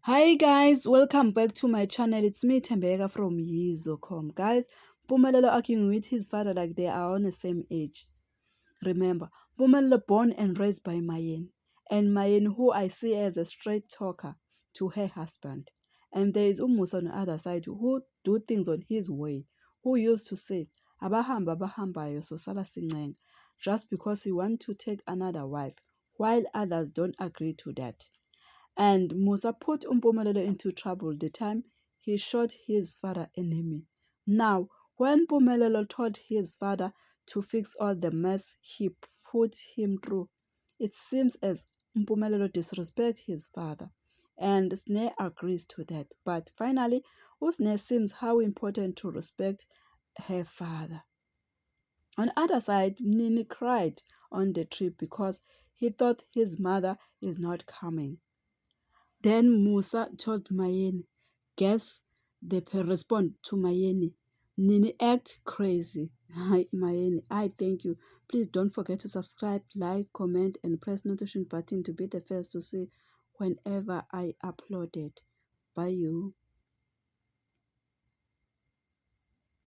Hi guys, welcome back to my channel. It's me Tembeka from Yizo.com. Guys, Mpumelelo arguing with his father like they are on the same age. Remember, Mpumelelo born and raised by Mayeni, and Mayeni who I see as a straight talker to her husband. And there is Umusa on the other side who do things on his way, who used to say, Abahamba bahambayo sosala sincenga, just because he want to take another wife, while others don't agree to that. And Musa put Mpumelelo into trouble the time he shot his father enemy. Now, when Mpumelelo told his father to fix all the mess he put him through, it seems as Mpumelelo disrespects his father. And Sneh agrees to that. But finally, Usne seems how important to respect her father. On the other side, Nini cried on the trip because he thought his mother is not coming. Then Musa told Mayeni. Guess they respond to Mayeni. Nini act crazy. Hi Mayeni, I thank you. Please don't forget to subscribe, like, comment, and press notification button to be the first to see whenever I upload it. Bye you.